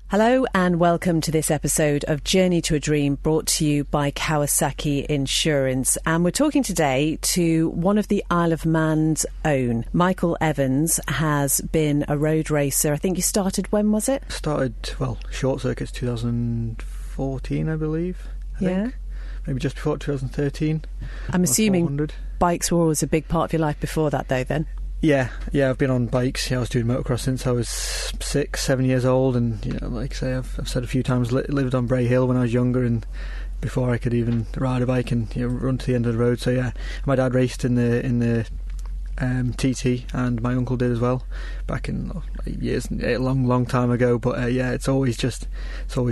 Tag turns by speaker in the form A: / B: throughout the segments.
A: Hello and welcome to this episode of Journey to a Dream, brought to you by Kawasaki Insurance. And we're talking today to one of the Isle of Man's own. Michael Evans has been a road racer. I think you started, when was it?
B: Short circuits 2014, I believe. I think. Maybe just before 2013.
A: I'm assuming bikes were always a big part of your life before that, though, then?
B: Yeah, I've been on bikes. I was doing motocross since I was 6-7 years old, and like I say, I've said a few times, lived on Bray Hill when I was younger, and before I could even ride a bike and run to the end of the road. So yeah, my dad raced in the TT, and my uncle did as well back in years, a long time ago. But it's always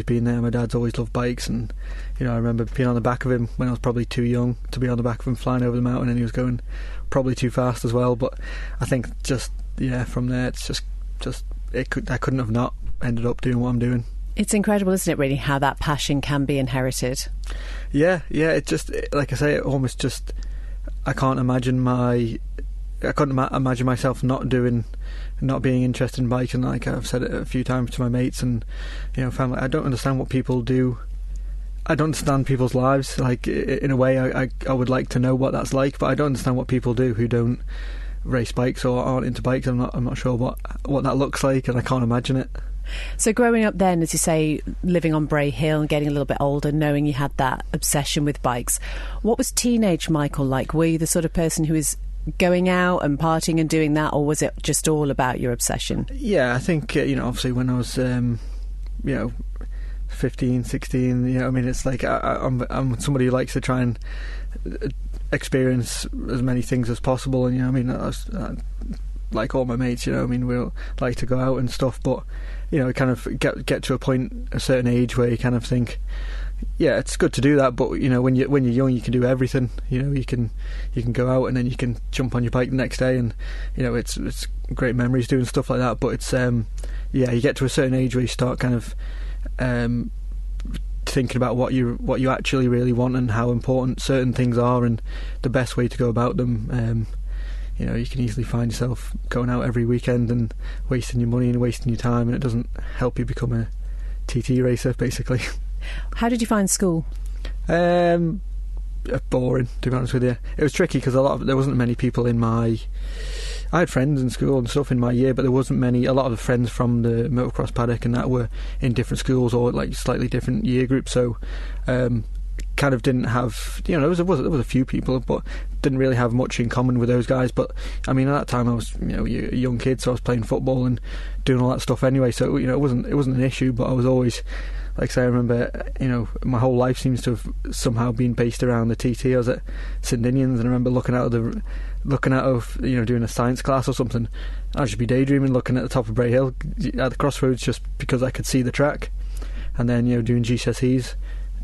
B: been there. My dad's always loved bikes, and I remember being on the back of him when I was probably too young to be on the back of him flying over the mountain, and he was going probably too fast as well. But I think from there it's I couldn't have not ended up doing what I'm doing.
A: It's incredible, isn't it, really, how that passion can be inherited?
B: Yeah, it just, like I say, it almost just, I couldn't imagine myself not being interested in biking. Like I've said it a few times to my mates and family, I don't understand what people do. I don't understand people's lives. Like, in a way, I would like to know what that's like, but I don't understand what people do who don't race bikes or aren't into bikes. I'm not sure what that looks like, and I can't imagine it.
A: So growing up then, as you say, living on Bray Hill and getting a little bit older, knowing you had that obsession with bikes, what was teenage Michael like? Were you the sort of person who was going out and partying and doing that, or was it just all about your obsession? Yeah,
B: I think obviously when I was 15, 16, it's like I'm somebody who likes to try and experience as many things as possible, and I was like all my mates, we'll like to go out and stuff, but kind of get to a certain age where you kind of think, yeah, it's good to do that, but when you're young, you can do everything. You can go out and then you can jump on your bike the next day, and it's great memories doing stuff like that. But it's you get to a certain age where you start kind of thinking about what you actually really want and how important certain things are and the best way to go about them. You can easily find yourself going out every weekend and wasting your money and wasting your time, and it doesn't help you become a TT racer, basically.
A: How did you find school?
B: Boring, to be honest with you. It was tricky because there wasn't many people I had friends in school and stuff in my year, but there wasn't many. A lot of the friends from the motocross paddock and that were in different schools or like slightly different year groups, so kind of didn't have, there was a few people, but didn't really have much in common with those guys. But I mean, at that time I was a young kid, so I was playing football and doing all that stuff anyway, so it wasn't an issue. But I was always, like I say, I remember, my whole life seems to have somehow been based around the TT. I was at St Ninians, and I remember looking out of doing a science class or something. I'd just be daydreaming, looking at the top of Bray Hill at the crossroads, just because I could see the track. And then doing GCSEs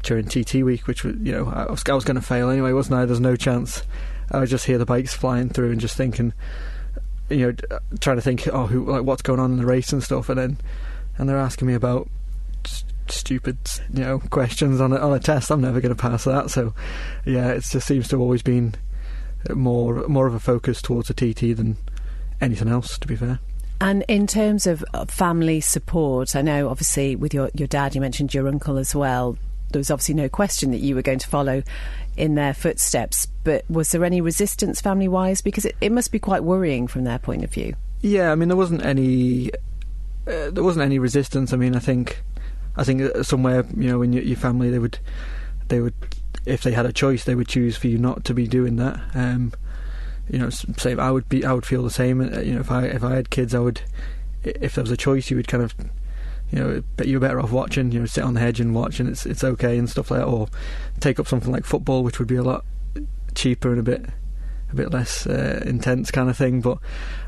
B: during TT week, which was I was going to fail anyway, wasn't I? There's no chance. I would just hear the bikes flying through and just thinking, trying to think, what's going on in the race and stuff, and they're asking me about stupid questions on a test. I'm never going to pass that. So yeah, it just seems to have always been more of a focus towards a TT than anything else, to be fair.
A: And in terms of family support, I know obviously with your dad, you mentioned your uncle as well, there was obviously no question that you were going to follow in their footsteps, but was there any resistance family wise? Because it must be quite worrying from their point of view. Yeah, I mean, there wasn't any
B: resistance. I mean, I think somewhere, in your family, they would, if they had a choice, they would choose for you not to be doing that. Same. I would feel the same. If I had kids, if there was a choice, you would kind of, but you're better off watching. Sit on the hedge and watch, and it's okay and stuff like that. Or take up something like football, which would be a lot cheaper and a bit less intense kind of thing. But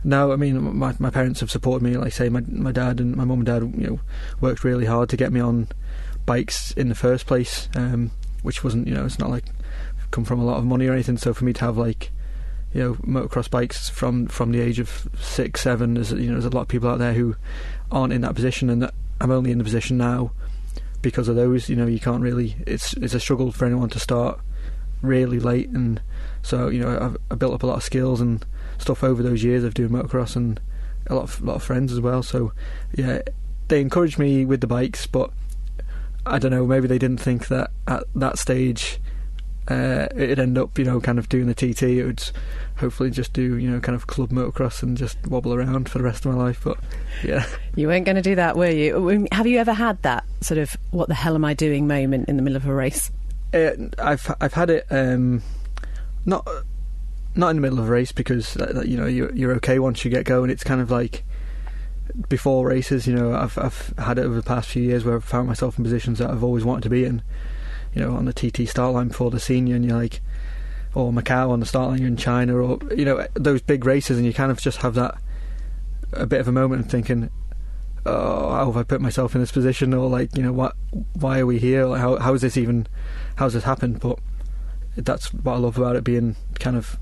B: no, I mean, my parents have supported me. Like I say, my dad and my mum and dad, worked really hard to get me on bikes in the first place, which wasn't, it's not like come from a lot of money or anything. So for me to have motocross bikes from the age of 6, 7, there's a lot of people out there who aren't in that position, and I'm only in the position now because of those. You can't really. It's a struggle for anyone to start really late, and so I built up a lot of skills and stuff over those years of doing motocross, and a lot of friends as well. So yeah, they encouraged me with the bikes, but I don't know, maybe they didn't think that at that stage it'd end up, kind of doing the TT. It would hopefully just do, kind of club motocross and just wobble around for the rest of my life. But yeah,
A: you weren't going to do that, were you? Have you ever had that sort of "what the hell am I doing" moment in the middle of a race?
B: I've had it, not in the middle of a race, because you're okay once you get going. It's kind of like before races. I've had it over the past few years where I've found myself in positions that I've always wanted to be in. On the TT start line before the senior, and you're like, or Macau on the start line, you're in China, or those big races, and you kind of just have that a bit of a moment of thinking, oh, how have I put myself in this position, or like, why are we here? Like, how's this happened? But that's what I love about it, being kind of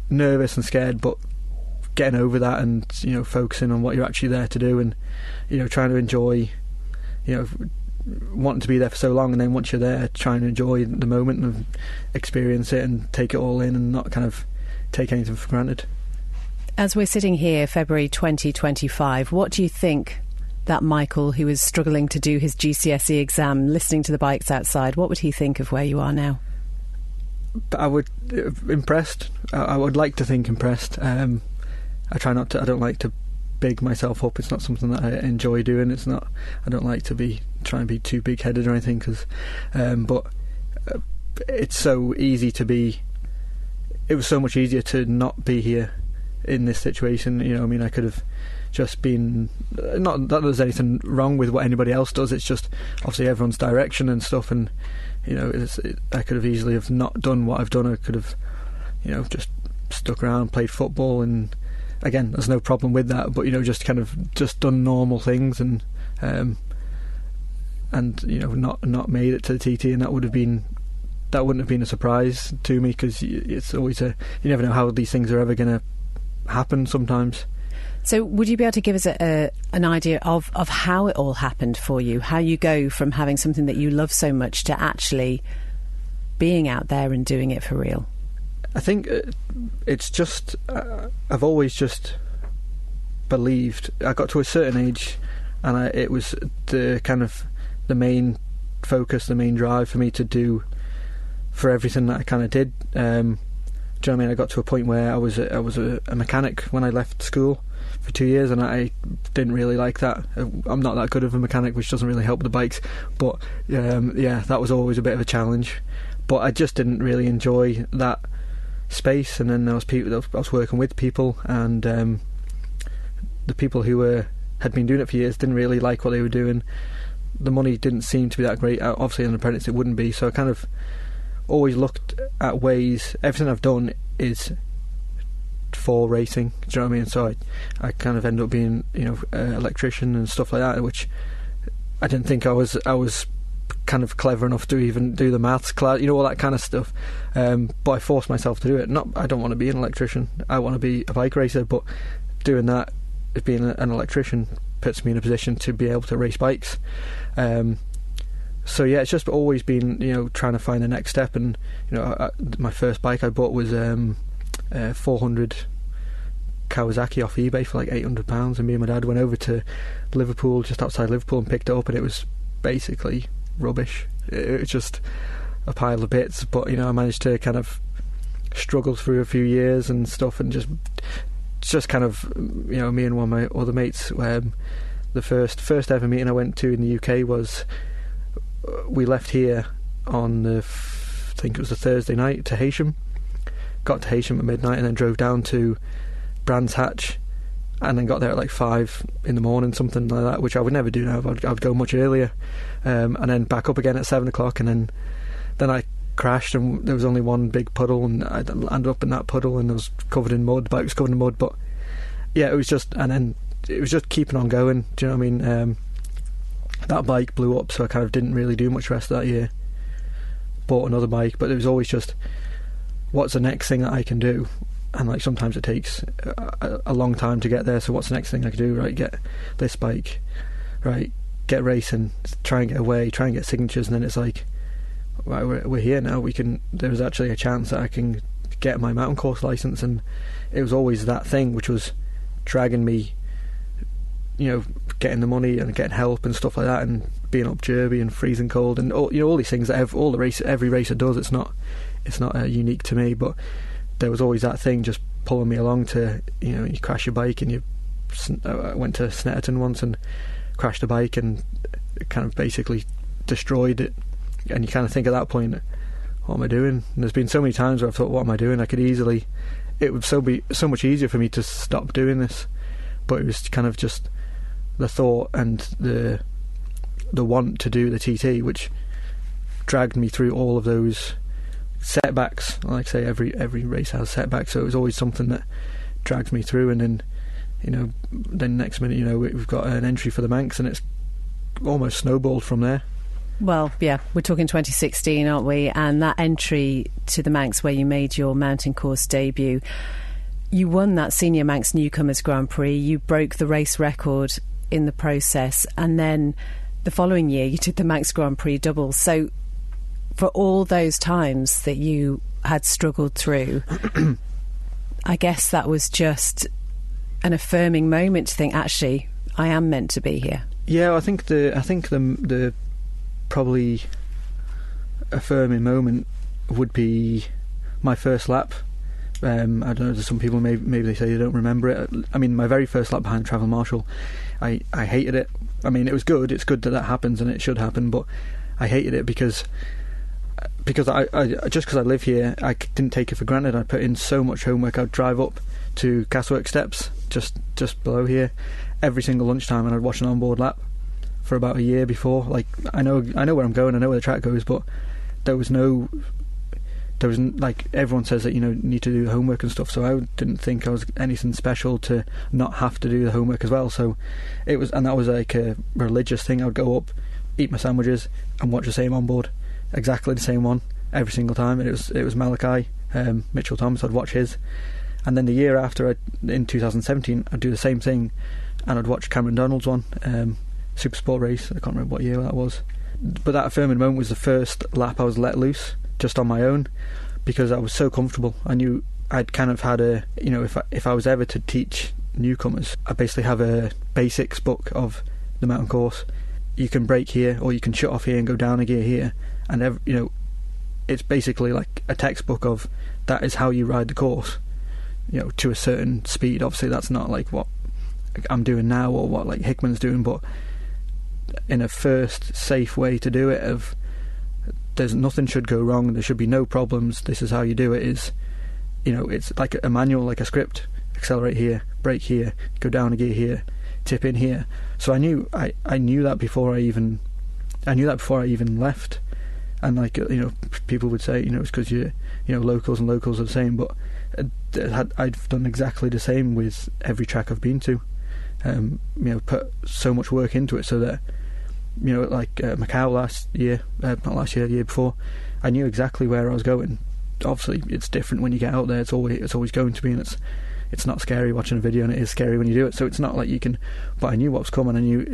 B: nervous and scared, but getting over that and focusing on what you're actually there to do, and trying to enjoy, wanting to be there for so long, and then once you're there, trying to enjoy the moment and experience it and take it all in, and not kind of take anything for granted.
A: As we're sitting here, February 2025, what do you think that Michael, who is struggling to do his GCSE exam, listening to the bikes outside, what would he think of where you are now?
B: I would impressed. I would like to think impressed. I try not to. I don't like to big myself up. It's not something that I enjoy doing. It's not. I don't like to try and be too big-headed or anything. But it's so easy to be. It was so much easier to not be here in this situation. I could have just been. Not that there's anything wrong with what anybody else does. It's just obviously everyone's direction and stuff, and I could have easily have not done what I've done. I could have, just stuck around, played football, and again, there's no problem with that. But just done normal things, and not made it to the TT, and that wouldn't have been a surprise to me, because it's always you never know how these things are ever going to happen sometimes.
A: So would you be able to give us an idea of how it all happened for you, how you go from having something that you love so much to actually being out there and doing it for real?
B: I think it's just I've always just believed. I got to a certain age, and it was the main focus, the main drive for me to do for everything that I kind of did. Do you know what I mean? I got to a point where I was a mechanic when I left school for 2 years, and I didn't really like that. I'm not that good of a mechanic, which doesn't really help the bikes, but that was always a bit of a challenge. But I just didn't really enjoy that space, and then I was working with people, and the people who had been doing it for years didn't really like what they were doing. The money didn't seem to be that great. Obviously, as an apprentice, it wouldn't be. So I kind of always looked at ways. Everything I've done is for racing. Do you know what I mean? So I kind of ended up being electrician and stuff like that, which I didn't think I was kind of clever enough to even do the maths class, all that kind of stuff. But I forced myself to do it. I don't want to be an electrician. I want to be a bike racer. But doing that, being an electrician, puts me in a position to be able to race bikes. So yeah, it's just always been trying to find the next step. And my first bike I bought was 400 Kawasaki off eBay for like £800, and me and my dad went over to Liverpool, just outside Liverpool, and picked it up, and it was basically rubbish. It was just a pile of bits. But I managed to kind of struggle through a few years and stuff, and just kind of me and one of my other mates, the first ever meeting I went to in the UK was, we left here on I think it was a Thursday night, to Heysham. Got to Heysham at midnight, and then drove down to Brands Hatch, and then got there at like 5 in the morning, something like that, which I would never do now. I'd go much earlier, and then back up again at 7 o'clock, and then I crashed, and there was only one big puddle, and I landed up in that puddle, and I was covered in mud. The bike was covered in mud, but yeah, it was just keeping on going. Do you know what I mean? That bike blew up, so I kind of didn't really do much rest of that year. Bought another bike, but it was always just, what's the next thing that I can do? And like sometimes it takes a long time to get there. So what's the next thing I can do? Right, get this bike, right, get racing, try and get away, try and get signatures, and then it's like, right, we're here now. There was actually a chance that I can get my mountain course license, and it was always that thing which was dragging me, getting the money and getting help and stuff like that, and being up Derby and freezing cold and all these things that every racer does. It's not unique to me, but there was always that thing just pulling me along to, you crash your bike. And I went to Snetterton once and crashed a bike and kind of basically destroyed it, and you kind of think at that point, what am I doing? And there's been so many times where I've thought, what am I doing? It would be so much easier for me to stop doing this, but it was kind of just the thought and the want to do the TT which dragged me through all of those setbacks. Like I say, every race has setbacks, so it was always something that drags me through. And then next minute, we've got an entry for the Manx, and it's almost snowballed from there.
A: Well, yeah, we're talking 2016, aren't we? And that entry to the Manx, where you made your mountain course debut, you won that Senior Manx Newcomers Grand Prix. You broke the race record in the process, and then the following year you did the Manx Grand Prix double. So for all those times that you had struggled through, I guess that was just an affirming moment to think, actually, I am meant to be here.
B: Yeah, I think the probably affirming moment would be my first lap. I don't know, some people maybe they say they don't remember it. I mean, my very first lap behind Travel Marshall, I hated it. I mean, it was good. It's good that happens, and it should happen. But I hated it because I live here, I didn't take it for granted. I put in so much homework. I'd drive up to Castlework Steps, just below here, every single lunchtime, and I'd watch an onboard lap for about a year before. Like, I know where I'm going, I know where the track goes, but there was like, everyone says that, need to do homework and stuff, so I didn't think I was anything special to not have to do the homework as well. So it was, and that was like a religious thing. I would go up, eat my sandwiches, and watch the same onboard, exactly the same one every single time. And it was Malachi Mitchell Thomas. I'd watch his, and then the year after, in 2017, I'd do the same thing, and I'd watch Cameron Donald's one, Super Sport race. I can't remember what year that was, but that affirming moment was the first lap I was let loose just on my own, because I was so comfortable. I knew I'd kind of had a, if I was ever to teach newcomers, I basically have a basics book of the mountain course. You can brake here, or you can shut off here and go down a gear here, and it's basically like a textbook of, that is how you ride the course, to a certain speed. Obviously that's not like what I'm doing now or what like Hickman's doing, but in a first safe way to do it, of there's nothing should go wrong, there should be no problems, this is how you do it, is it's like a manual, like a script. Accelerate here, brake here, go down a gear here, tip in here. So I knew that before I even left. And like, people would say, it's because locals are the same, but I've done exactly the same with every track I've been to. Put so much work into it, so that like Macau the year before, I knew exactly where I was going. Obviously it's different when you get out there. It's always going to be, and it's not scary watching a video, and it is scary when you do it. So it's not like you can, but I knew what was coming. I knew,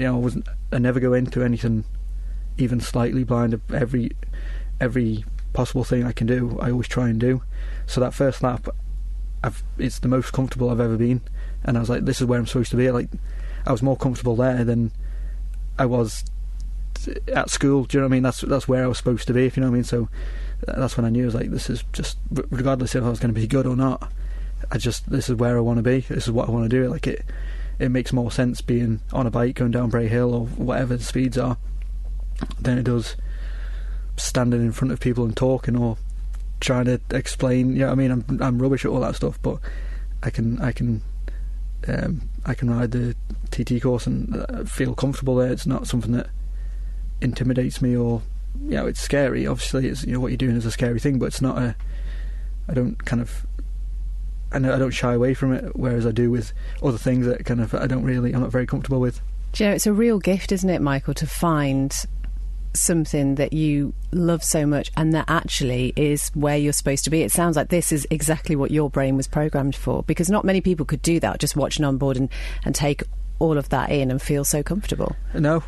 B: I never go into anything even slightly blind. Every possible thing I can do, I always try and do. So that first lap, it's the most comfortable I've ever been, and I was like, this is where I'm supposed to be. Like, I was more comfortable there than I was at school. Do you know what I mean? That's where I was supposed to be, if you know what I mean. So that's when I knew, I was like, this is just, regardless if I was going to be good or not, this is where I want to be. This is what I want to do. Like, it makes more sense being on a bike going down Bray Hill or whatever the speeds are than it does standing in front of people and talking or trying to explain. I mean, I'm rubbish at all that stuff, but I can ride the TT course and feel comfortable there. It's not something that intimidates me, or it's scary. Obviously, it's what you're doing is a scary thing, but it's not I don't shy away from it, whereas I do with other things that I'm not very comfortable with.
A: Do you know, it's a real gift, isn't it, Michael, to find something that you love so much and that actually is where you're supposed to be. It sounds like this is exactly what your brain was programmed for, because not many people could do that, just watch an onboard and take all of that in and feel so comfortable.
B: No.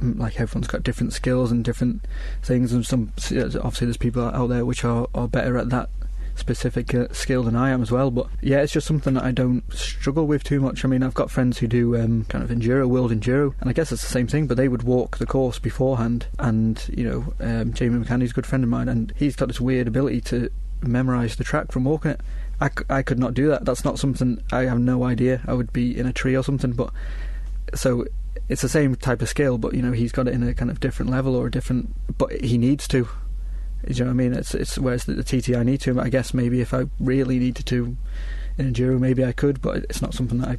B: Like, everyone's got different skills and different things, and some, obviously there's people out there which are better at that specific skill than I am as well. But yeah, it's just something that I don't struggle with too much. I mean, I've got friends who do kind of world enduro, and I guess it's the same thing, but they would walk the course beforehand. And Jamie McCandy's a good friend of mine, and he's got this weird ability to memorise the track from walking it. I could not do that. That's not something, I have no idea. I would be in a tree or something. But so it's the same type of skill, but he's got it in a kind of different level or a different. But he needs to. Do you know what I mean? It's whereas the TT I need to. I guess maybe if I really needed to in enduro, maybe I could. But it's not something that I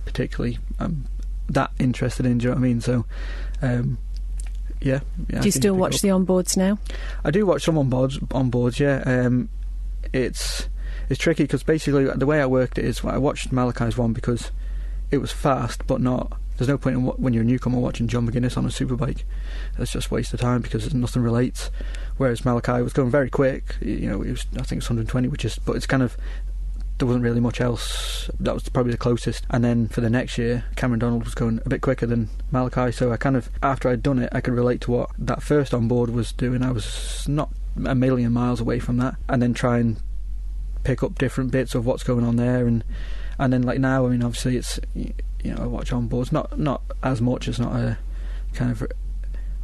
B: particularly am that interested in. Do you know what I mean? So. Yeah.
A: Do you still watch the onboards now?
B: I do watch some onboards. Yeah. It's tricky because basically the way I worked it is I watched Malachi's one because it was fast, but not. There's no point in when you're a newcomer watching John McGuinness on a superbike. That's just a waste of time because nothing relates. Whereas Malachi was going very quick. It was, I think it's 120, but it's kind of. There wasn't really much else. That was probably the closest. And then for the next year, Cameron Donald was going a bit quicker than Malachi. So I kind of, after I'd done it, I could relate to what that first onboard was doing. I was not a million miles away from that. And then try and pick up different bits of what's going on there. And then like now, I mean, obviously it's, I watch onboards. Not as much. It's not a kind of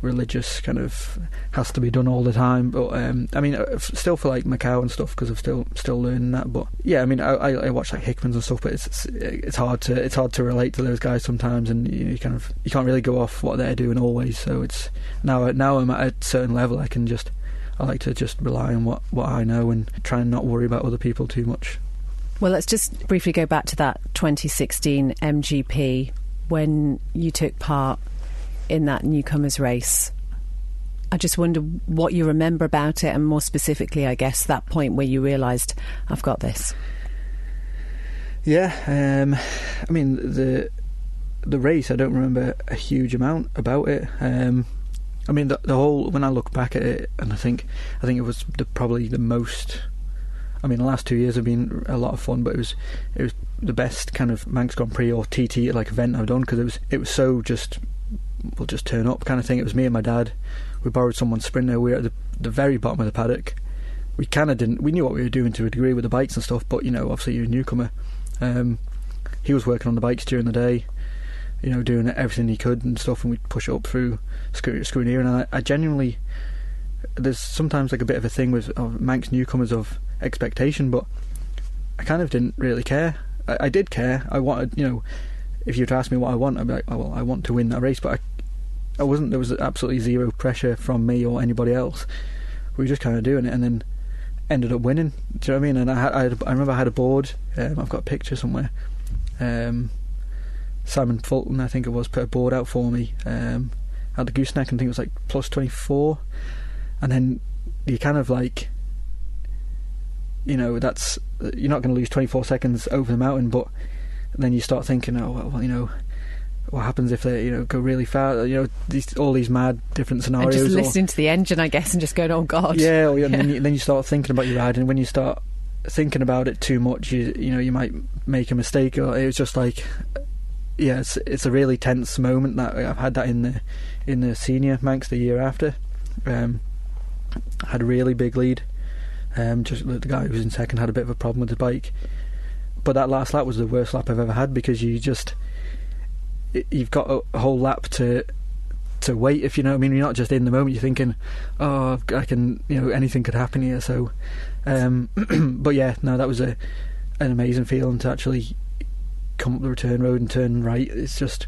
B: religious kind of has to be done all the time, but I mean still for like Macau and stuff because I'm still learning that. But yeah, I mean I watch like Hickman's and stuff, but it's hard to relate to those guys sometimes, and you can't really go off what they're doing always. So it's now I'm at a certain level. I like to just rely on what I know and try and not worry about other people too much.
A: Well, let's just briefly go back to that 2016 MGP when you took part in that newcomers race. I just wonder what you remember about it, and more specifically, I guess, that point where you realised, I've got this.
B: Yeah, I mean, the race, I don't remember a huge amount about it. I mean, the whole, when I look back at it, and I think it was probably the most. I mean, the last 2 years have been a lot of fun, but it was the best kind of Manx Grand Prix or TT like event I've done, because it was so just. We'll just turn up kind of thing. It was me and my dad. We borrowed someone's Sprinter. We were at the very bottom of the paddock. We kind of didn't. We knew what we were doing to a degree with the bikes and stuff, but obviously you're a newcomer. He was working on the bikes during the day, doing everything he could and stuff, and we'd push it up through Scrutineer. And I genuinely, there's sometimes like a bit of a thing with Manx newcomers of expectation, but I kind of didn't really care. I did care. I wanted, if you'd ask me what I want, I'd be like, oh, well, I want to win that race, but I wasn't. There was absolutely zero pressure from me or anybody else. We were just kind of doing it, and then ended up winning. Do you know what I mean? And I remember I had a board. I've got a picture somewhere. Simon Fulton, I think it was, put a board out for me at the gooseneck, and I think it was like plus 24. And then you kind of like, that's, you're not going to lose 24 seconds over the mountain, but then you start thinking, oh well, what happens if they go really fast? All these mad different scenarios.
A: And just listening to the engine, I guess, and just going, oh god.
B: Yeah, and then you start thinking about your ride, and when you start thinking about it too much, you might make a mistake. Or it was just like, yeah, it's a really tense moment. That I've had that in the senior Manx the year after. I had a really big lead. Just the guy who was in second had a bit of a problem with the bike. But that last lap was the worst lap I've ever had, because you've got a whole lap to wait, if you know what I mean. You're not just in the moment, you're thinking, oh, I can, anything could happen here. So but yeah, no, that was an amazing feeling to actually come up the return road and turn right. It's just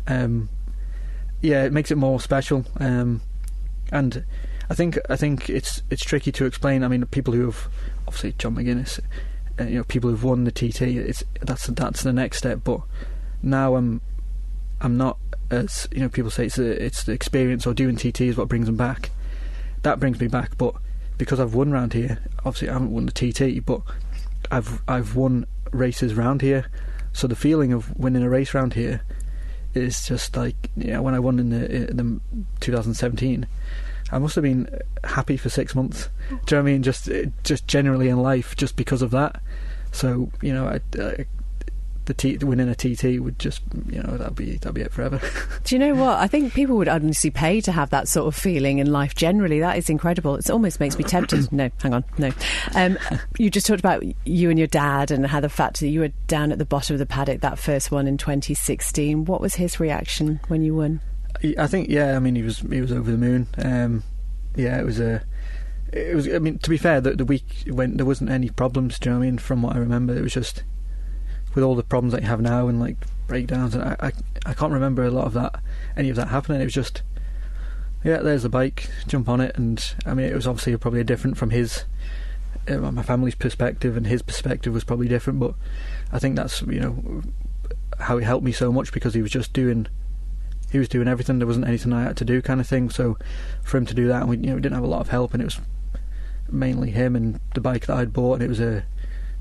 B: it makes it more special, and I think it's tricky to explain. I mean, people who have, obviously John McGuinness, people who've won the TT, that's the next step. But now I'm not, as people say, it's the experience, or doing TT is what brings them back. That brings me back, but because I've won round here, obviously I haven't won the TT, but I've won races round here. So the feeling of winning a race round here is just like, when I won in the 2017. I must have been happy for 6 months. Do you know what I mean? Just generally in life, just because of that. So winning a TT would just, that'd be it forever.
A: Do you know what? I think people would honestly pay to have that sort of feeling in life generally. That is incredible. It almost makes me tempted. No, hang on, no. You just talked about you and your dad and how the fact that you were down at the bottom of the paddock, that first one in 2016. What was his reaction when you won?
B: I think, he was over the moon. It was I mean, to be fair, the week when there wasn't any problems, do you know what I mean, from what I remember. It was just, with all the problems that you have now and like breakdowns, and I can't remember a lot of that, any of that happening. It was just, there's the bike, jump on it. And I mean, it was obviously probably different from his my family's perspective, and his perspective was probably different, but I think that's how it helped me so much, because he was doing everything. There wasn't anything I had to do, kind of thing. So for him to do that, and we didn't have a lot of help, and it was mainly him and the bike that I'd bought, and it was a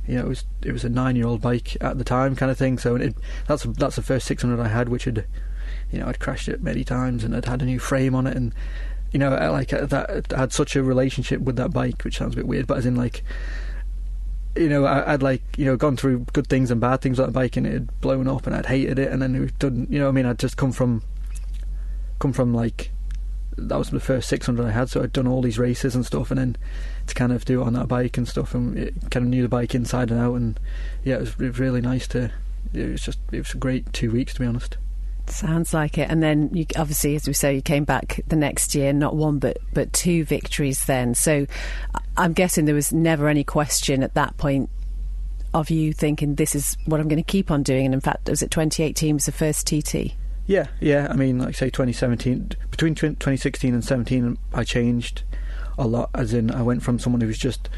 B: 9-year-old bike at the time, kind of thing. So that's the first 600 I had, which I'd crashed it many times, and I'd had a new frame on it, and I had such a relationship with that bike, which sounds a bit weird, but as in like, I'd gone through good things and bad things with that bike, and it had blown up and I'd hated it, and then we've done, I'd just come from like, that was the first 600 I had, so I'd done all these races and stuff, and then to kind of do it on that bike and stuff, and it kind of knew the bike inside and out, and it was really nice it was a great 2 weeks, to be honest.
A: Sounds like it. And then you, obviously, as we say, you came back the next year, not one but two victories then. So I'm guessing there was never any question at that point of you thinking, this is what I'm going to keep on doing. And in fact, was it 2018 was the first TT? Yeah.
B: I mean, like say 2017, between 2016 and 17, I changed a lot, as in I went from someone who was just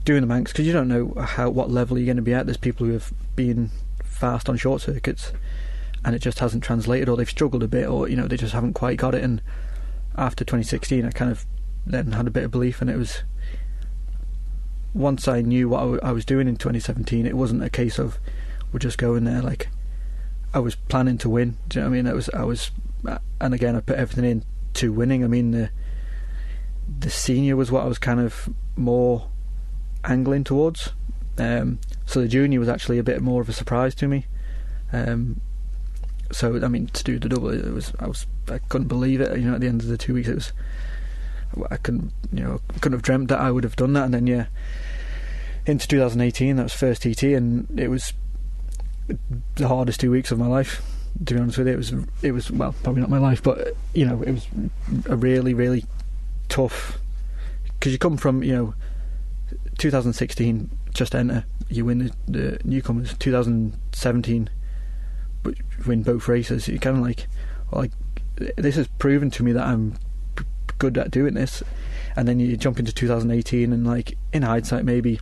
B: doing the Manx, because you don't know what level you're going to be at. There's people who have been fast on short circuits and it just hasn't translated, or they've struggled a bit, or they just haven't quite got it. And after 2016, I kind of then had a bit of belief, and it was, once I knew what I was doing in 2017, it wasn't a case of we're just going there. Like, I was planning to win. Do you know what I mean? I was, and again, I put everything into winning. I mean, the senior was what I was kind of more angling towards. So the junior was actually a bit more of a surprise to me. So I mean, to do the double, I couldn't believe it. At the end of the 2 weeks, I couldn't have dreamt that I would have done that. And then into 2018, that was first TT, and it was the hardest 2 weeks of my life, to be honest with you. It was well, probably not my life, but it was a really, really tough, because you come from 2016, just enter, you win the newcomers. 2017, but win both races. You kind of like this has proven to me that I'm good at doing this. And then you jump into 2018, and like, in hindsight, maybe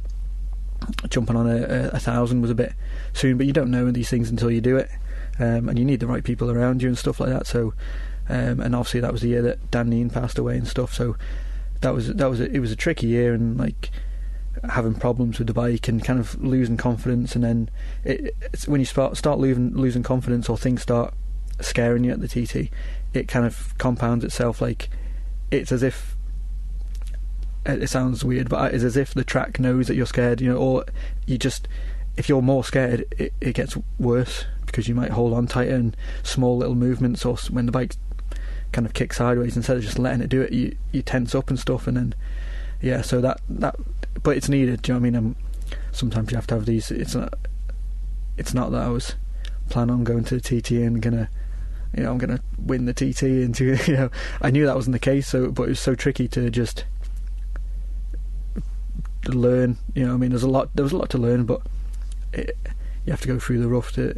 B: jumping on a 1,000 was a bit soon, but you don't know these things until you do it, and you need the right people around you and stuff like that. So and obviously that was the year that Dan Neen passed away and stuff, so it was a tricky year, and like having problems with the bike and kind of losing confidence. And then it's when you start losing confidence, or things start scaring you at the TT, it kind of compounds itself. Like, it's as if, it sounds weird, but it's as if the track knows that you're scared, or you just, if you're more scared, it gets worse, because you might hold on tighter, and small little movements, or when the bike kind of kicks sideways, instead of just letting it do it, you tense up and stuff. And then so that but it's needed. Do you know what I mean? Sometimes you have to have these. It's not that I was planning on going to the TT and I'm gonna win the TT, and I knew that wasn't the case. So, but it was so tricky to just learn. There was a lot to learn, but you have to go through the rough to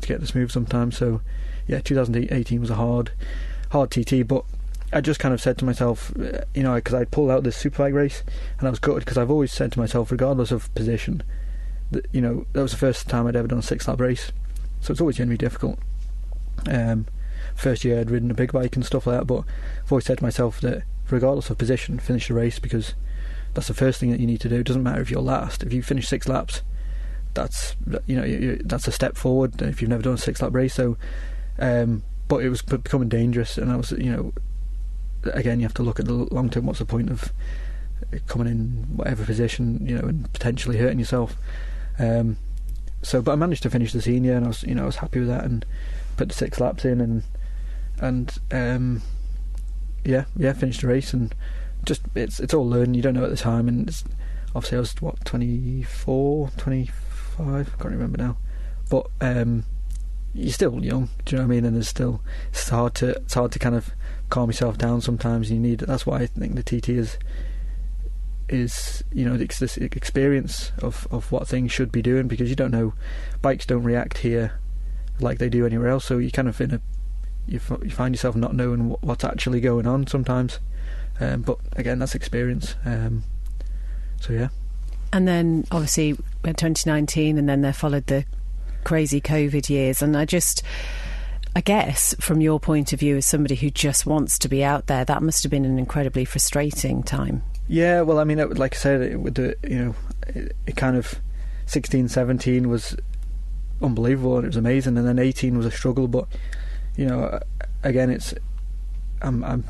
B: get the smooth sometimes. So 2018 was a hard TT, but I just kind of said to myself, because I'd pulled out this Superbike race, and I was gutted, because I've always said to myself, regardless of position, that that was the first time I'd ever done a 6-lap race, so it's always going to be difficult. First year I'd ridden a big bike and stuff like that, but I've always said to myself that regardless of position, finish the race, because that's the first thing that you need to do. It doesn't matter if you're last. If you finish 6 laps, that's that's a step forward if you've never done a 6-lap race. So but it was becoming dangerous, and I was again, you have to look at the long term. What's the point of coming in whatever position, and potentially hurting yourself? So, but I managed to finish the senior, and I was happy with that, and put the 6 laps in, and finished the race, and just it's all learning. You don't know at the time, and obviously I was 24, 25, I can't remember now, but you're still young. Do you know what I mean? And it's hard to kind of calm yourself down sometimes. You need that's why I think the TT is it's this experience of what things should be doing, because you don't know, bikes don't react here like they do anywhere else, so you kind of you find yourself not knowing what's actually going on sometimes, but again, that's experience. So yeah.
A: And then obviously 2019, and then there followed the crazy COVID years, and I guess from your point of view as somebody who just wants to be out there, that must have been an incredibly frustrating time.
B: Yeah, well, I mean, like I said, it kind of 16, 17 was unbelievable, and it was amazing, and then 18 was a struggle. But again, I'm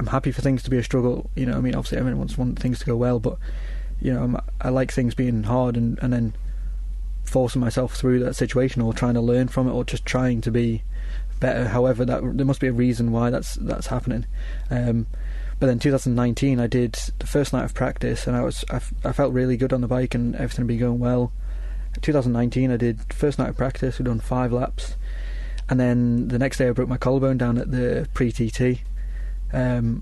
B: happy for things to be a struggle. I mean, obviously everyone wants things to go well, but I like things being hard, and then forcing myself through that situation, or trying to learn from it, or just trying to be better. However, there must be a reason why that's happening. But then 2019, I did the first night of practice, and I felt really good on the bike, and everything had been going well. 2019, I did first night of practice. We'd done 5 laps, and then the next day I broke my collarbone down at the pre-TT. The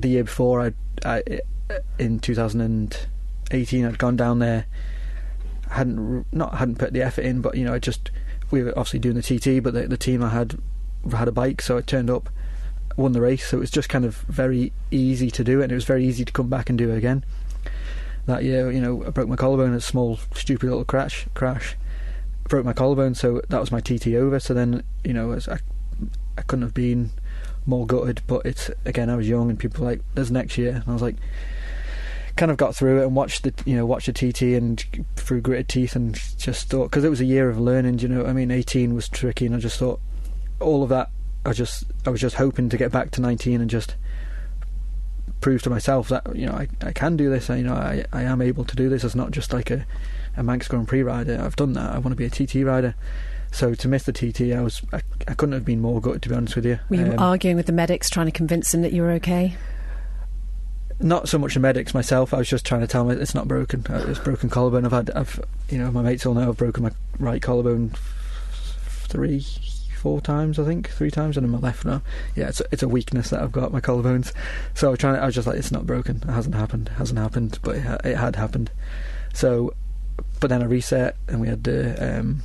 B: year before, I in 2018, I'd gone down there. Hadn't put the effort in, but we were obviously doing the TT, but the team I had a bike, so I turned up, won the race, so it was just kind of very easy to do it, and it was very easy to come back and do it again. That year, I broke my collarbone, a small stupid little crash, broke my collarbone, so that was my TT over. So then, I couldn't have been more gutted, but it's, again, I was young, and people were like, there's next year, and I was like, kind of got through it and watched the TT and through gritted teeth, and just thought, because it was a year of learning, 18 was tricky, and I just thought all of that, I was just hoping to get back to 19 and just prove to myself that I can do this. I am able to do this. It's not just like a Manx Grand Prix rider. I've done that. I want to be a TT rider. So to miss the TT, I couldn't have been more gutted, to be honest with you.
A: Were you arguing with the medics, trying to convince them that you were okay?
B: Not so much the medics, myself. I was just trying to tell them it's not broken. It's broken collarbone. My mates all know I've broken my right collarbone 3-4 times, I think, 3 times, and in my left now. Yeah, it's a weakness that I've got, my collarbones. So I was just like, it's not broken. It hasn't happened, but it had happened. So, but then I reset, and we had the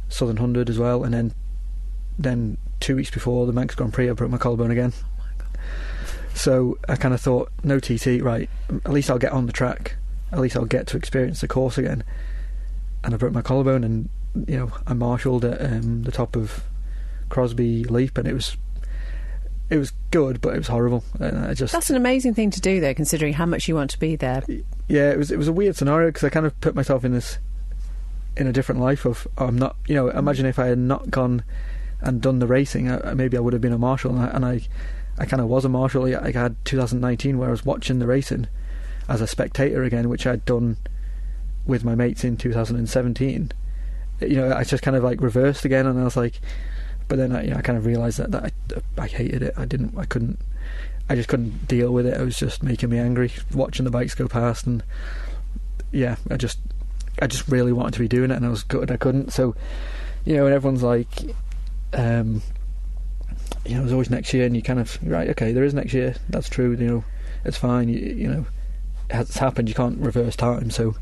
B: Southern 100 as well, and then 2 weeks before the Manx Grand Prix, I broke my collarbone again. So I kind of thought, no TT, right, at least I'll get on the track, at least I'll get to experience the course again. And I broke my collarbone, and I marshalled at the top of Crosby Leap, and it was good, but it was horrible. And that's
A: an amazing thing to do, though, considering how much you want to be there.
B: Yeah, it was a weird scenario, because I kind of put myself in a different life of, I'm not, imagine if I had not gone and done the racing, maybe I would have been a marshal, and I kind of was a marshal. I had 2019 where I was watching the racing as a spectator again, which I'd done with my mates in 2017. I just kind of like reversed again, and I was like, but then I kind of realised that I hated it. I just couldn't deal with it. It was just making me angry watching the bikes go past, and yeah, I just really wanted to be doing it, and I was gutted I couldn't. So, and everyone's like, there's always next year, and you kind of, right, okay, there is next year, that's true, it's fine, it's happened, you can't reverse time, so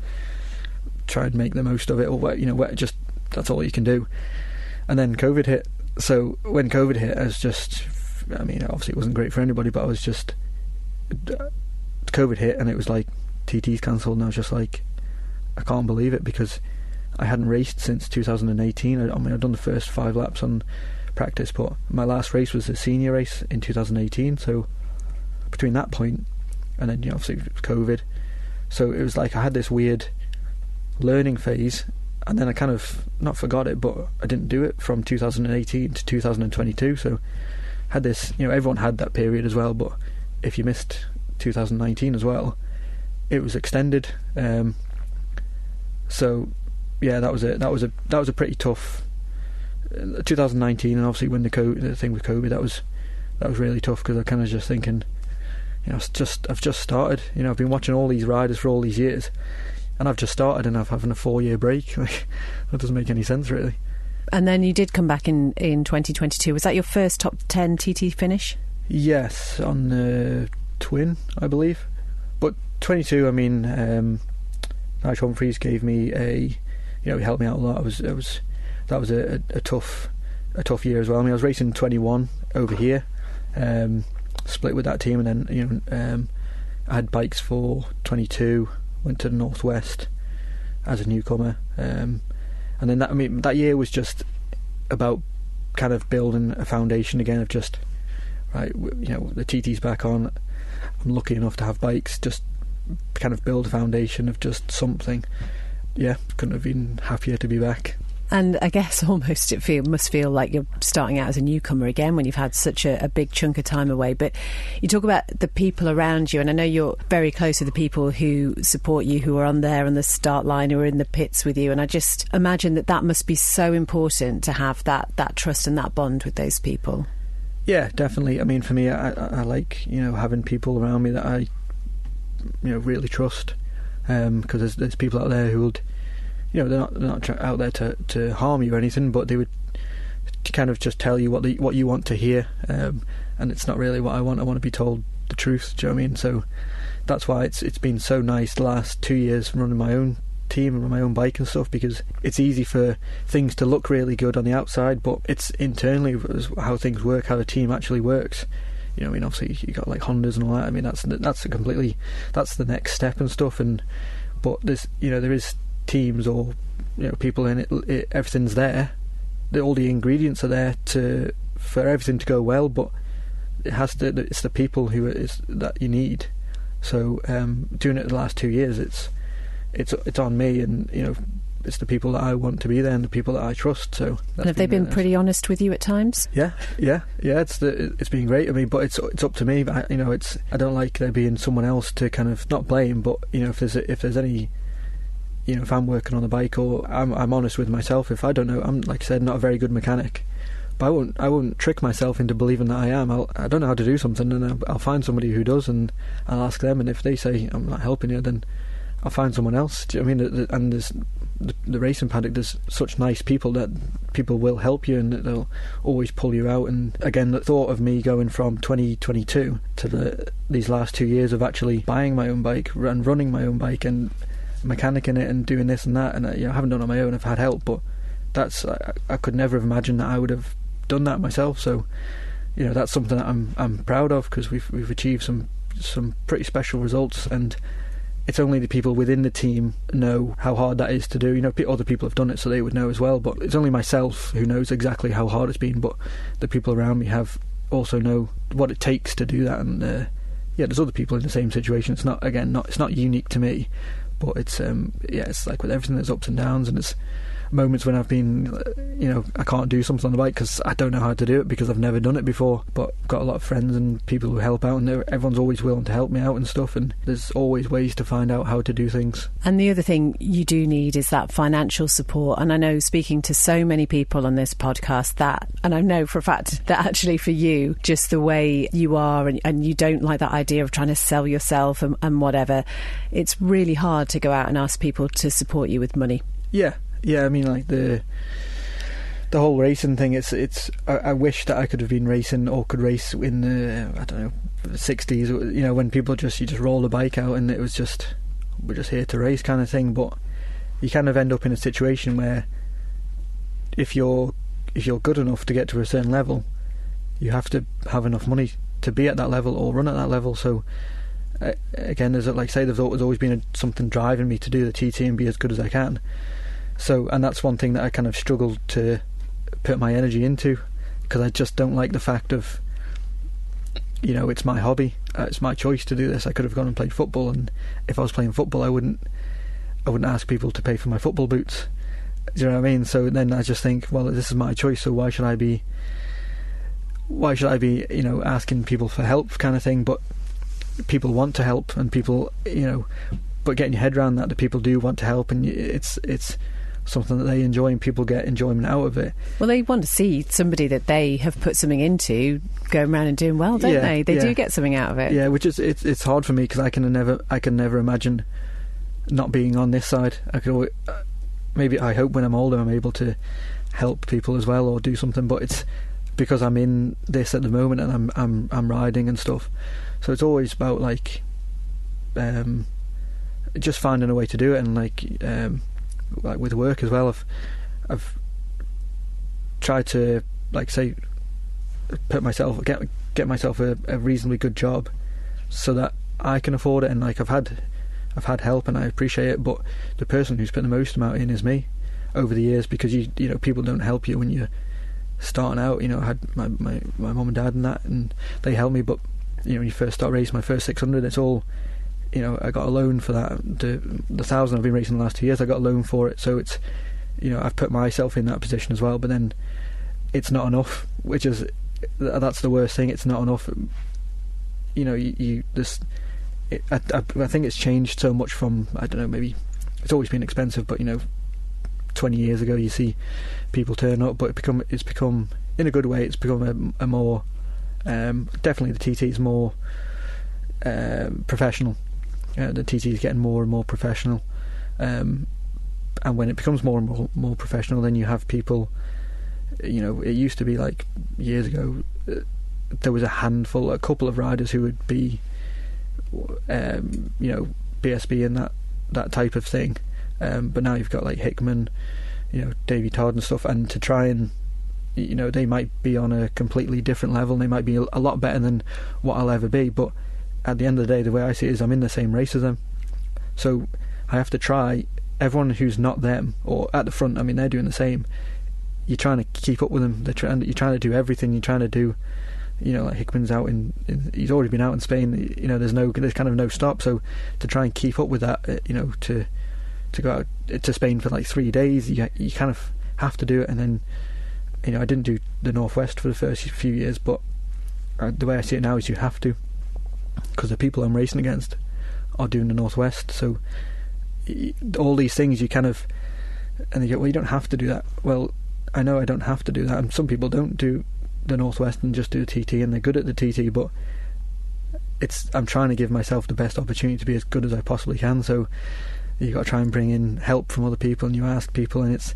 B: try and make the most of it, or just, that's all you can do. And then COVID hit. So when COVID hit, I was just, obviously it wasn't great for anybody, but I was just, COVID hit, and it was like, TT's cancelled, and I was just like, I can't believe it, because I hadn't raced since 2018. I'd done the first 5 laps on practice, but my last race was a senior race in 2018, so between that point and then obviously COVID, so it was like I had this weird learning phase, and then I kind of not forgot it, but I didn't do it from 2018 to 2022. So had this, everyone had that period as well, but if you missed 2019 as well, it was extended. So yeah, that was a pretty tough 2019, and obviously when the thing with COVID, that was really tough, because I kind of just thinking, I've just started. I've been watching all these riders for all these years, and I've just started, and I'm having a 4-year break. Like, that doesn't make any sense, really.
A: And then you did come back in 2022. Was that your first top 10 TT finish?
B: Yes, on the Twin, I believe. But 22, I mean, Manx Grand Prix gave me he helped me out a lot. That was a tough year as well. I mean, I was racing 21 over here, split with that team, and then I had bikes for 22. Went to the Northwest as a newcomer, and then that year was just about kind of building a foundation again of just right. The TT's back on. I'm lucky enough to have bikes. Just kind of build a foundation of just something. Yeah, couldn't have been happier to be back.
A: And I guess almost must feel like you're starting out as a newcomer again when you've had such a big chunk of time away. But you talk about the people around you, and I know you're very close to the people who support you, who are on the start line, who are in the pits with you. And I just imagine that must be so important to have that trust and that bond with those people.
B: Yeah, definitely. I mean, for me, I like having people around me that I really trust, because there's people out there who would. They're not out there to harm you or anything, but they would kind of just tell you what you want to hear, and it's not really what I want. I want to be told the truth. Do you know what I mean? So that's why it's been so nice the last 2 years running my own team and my own bike and stuff, because it's easy for things to look really good on the outside, but it's internally how things work, how the team actually works. I mean, obviously you got like Hondas and all that. I mean, that's the next step and stuff. But there's there is teams or people in it, everything's there. All the ingredients are there for everything to go well, but it's the people that you need. So doing it the last 2 years, it's on me, and it's the people that I want to be there and the people that I trust. So
A: and have they been pretty honest with you at times?
B: Yeah. It's been great. I mean, but it's up to me. But I don't like there being someone else to kind of not blame, but if there's any. If I'm working on the bike, or I'm honest with myself. If I don't know, I'm, like I said, not a very good mechanic, but I won't trick myself into believing that I am. I don't know how to do something, and I'll find somebody who does, and I'll ask them. And if they say I'm not helping you, then I'll find someone else. Do you know what I mean? And there's the racing paddock. There's such nice people that people will help you, and they'll always pull you out. And again, the thought of me going from 2022 to these last 2 years of actually buying my own bike and running my own bike and mechanicking it and doing this and that, and I haven't done it on my own. I've had help, but I could never have imagined that I would have done that myself. So that's something that I'm proud of, because we've achieved some pretty special results, and it's only the people within the team know how hard that is to do. Other people have done it, so they would know as well, but it's only myself who knows exactly how hard it's been. But the people around me also know what it takes to do that, and there's other people in the same situation. It's not unique to me. But it's like with everything, there's ups and downs, and it's moments when I've been, I can't do something on the bike because I don't know how to do it, because I've never done it before. But I've got a lot of friends and people who help out, and everyone's always willing to help me out and stuff, and there's always ways to find out how to do things.
A: And the other thing you do need is that financial support. And I know, speaking to so many people on this podcast, and I know for a fact that actually for you, just the way you are, and you don't like that idea of trying to sell yourself and whatever, it's really hard to go out and ask people to support you with money.
B: Yeah, I mean, like the whole racing thing. I wish that I could have been racing, or could race in the 60s. When people you just roll the bike out and it was we're just here to race kind of thing. But you kind of end up in a situation where if you're good enough to get to a certain level, you have to have enough money to be at that level or run at that level. So again, there's always been something driving me to do the TT and be as good as I can. So, and that's one thing that I kind of struggled to put my energy into, because I just don't like the fact of, it's my hobby, it's my choice to do this. I could have gone and played football, and if I was playing football, I wouldn't ask people to pay for my football boots. Do you know what I mean? So then I just think, well, this is my choice, so why should I be asking people for help kind of thing? But people want to help, and people, but getting your head around that people do want to help, and it's something that they enjoy and people get enjoyment out of it.
A: Well, they want to see somebody that they have put something into going around and doing well, don't they? They do get something out of it.
B: Yeah, which is it's hard for me because I can never imagine not being on this side. I could always, maybe I hope when I'm older I'm able to help people as well or do something, but it's because I'm in this at the moment and I'm riding and stuff. So it's always about like just finding a way to do it, and like with work as well. I've tried to get myself a reasonably good job so that I can afford it, and like I've had help and I appreciate it, but the person who's put the most amount in is me over the years, because you know people don't help you when you're starting out. You know, I had my mum and dad and that, and they helped me, but you know, when you first start racing my first 600, it's all, you know, I got a loan for that. The 1,000 I've been racing the last 2 years, I got a loan for it. So it's, you know, I've put myself in that position as well. But then it's not enough, that's the worst thing. It's not enough. You know, I think it's changed so much from, I don't know, maybe it's always been expensive, but you know, 20 years ago you see people turn up, but it's become in a good way. It's become a more definitely the TT is more professional. The TT is getting more and more professional, and when it becomes more and more professional, then you have people, you know, it used to be like years ago there was a couple of riders who would be you know, BSB and that type of thing, but now you've got like Hickman, you know, Davey Todd and stuff, and to try and, you know, they might be on a completely different level and they might be a lot better than what I'll ever be, but at the end of the day, the way I see it is I'm in the same race as them, so I have to try. Everyone who's not them or at the front, I mean, they're doing the same. You're trying to keep up with them. You're trying to do everything. You're trying to do, you know, like Hickman's out he's already been out in Spain. You know, there's kind of no stop. So to try and keep up with that, you know, to go out to Spain for like 3 days, you kind of have to do it. And then, you know, I didn't do the Northwest for the first few years, but the way I see it now is you have to, because the people I'm racing against are doing the Northwest. So all these things you kind of, and they go, well, you don't have to do that. Well, I know I don't have to do that, and some people don't do the Northwest and just do the TT, and they're good at the TT, but I'm trying to give myself the best opportunity to be as good as I possibly can. So you got to try and bring in help from other people, and you ask people, and it's,